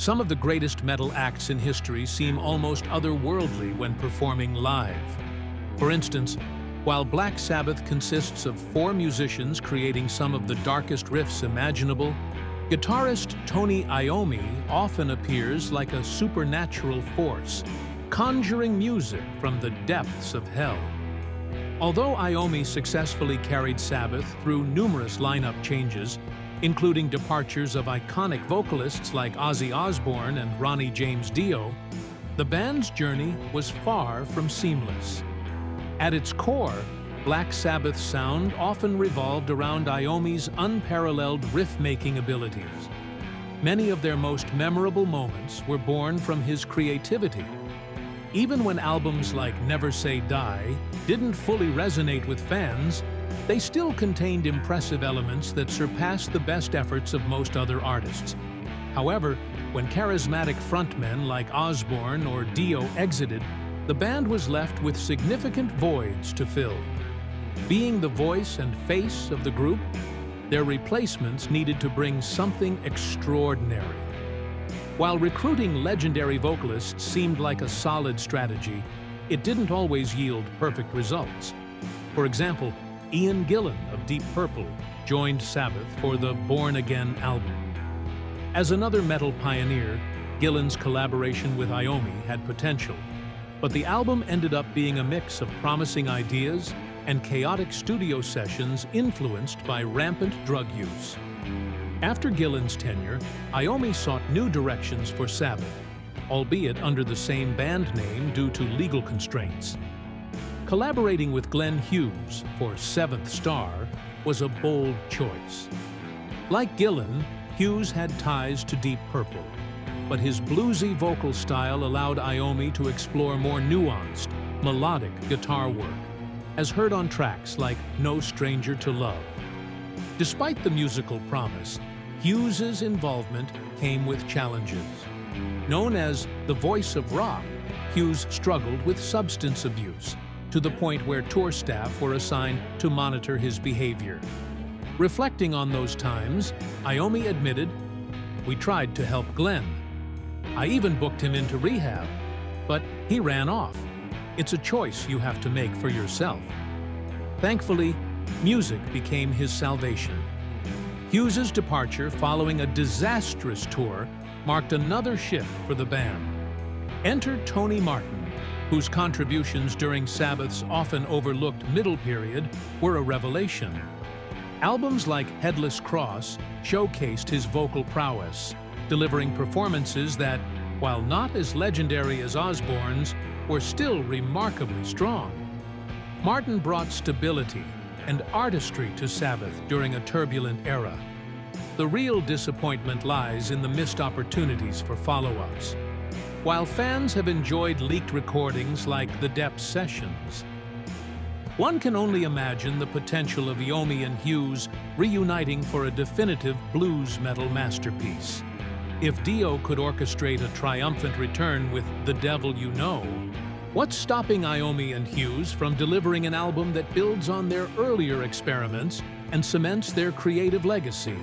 Some of the greatest metal acts in history seem almost otherworldly when performing live. For instance, while Black Sabbath consists of 4 musicians creating some of the darkest riffs imaginable, guitarist Tony Iommi often appears like a supernatural force, conjuring music from the depths of hell. Although Iommi successfully carried Sabbath through numerous lineup changes, including departures of iconic vocalists like Ozzy Osbourne and Ronnie James Dio, the band's journey was far from seamless. At its core, Black Sabbath's sound often revolved around Iommi's unparalleled riff-making abilities. Many of their most memorable moments were born from his creativity. Even when albums like Never Say Die didn't fully resonate with fans, they still contained impressive elements that surpassed the best efforts of most other artists. However, when charismatic frontmen like Osbourne or Dio exited, the band was left with significant voids to fill. Being the voice and face of the group, their replacements needed to bring something extraordinary. While recruiting legendary vocalists seemed like a solid strategy, it didn't always yield perfect results. For example, Ian Gillan of Deep Purple joined Sabbath for the Born Again album. As another metal pioneer, Gillan's collaboration with Iommi had potential, but the album ended up being a mix of promising ideas and chaotic studio sessions influenced by rampant drug use. After Gillan's tenure, Iommi sought new directions for Sabbath, albeit under the same band name due to legal constraints. Collaborating with Glenn Hughes for Seventh Star was a bold choice. Like Gillan, Hughes had ties to Deep Purple, but his bluesy vocal style allowed Iommi to explore more nuanced, melodic guitar work, as heard on tracks like No Stranger to Love. Despite the musical promise, Hughes's involvement came with challenges. Known as the voice of rock, Hughes struggled with substance abuse, to the point where tour staff were assigned to monitor his behavior. Reflecting on those times, Iommi admitted, "We tried to help Glenn. I even booked him into rehab, but he ran off. It's a choice you have to make for yourself." Thankfully, music became his salvation. Hughes's departure following a disastrous tour marked another shift for the band. Enter Tony Martin, whose contributions during Sabbath's often overlooked middle period were a revelation. Albums like Headless Cross showcased his vocal prowess, delivering performances that, while not as legendary as Osbourne's, were still remarkably strong. Martin brought stability and artistry to Sabbath during a turbulent era. The real disappointment lies in the missed opportunities for follow-ups. While fans have enjoyed leaked recordings like the Depths sessions, one can only imagine the potential of Iommi and Hughes reuniting for a definitive blues metal masterpiece. If Dio could orchestrate a triumphant return with The Devil You Know, what's stopping Iommi and Hughes from delivering an album that builds on their earlier experiments and cements their creative legacy?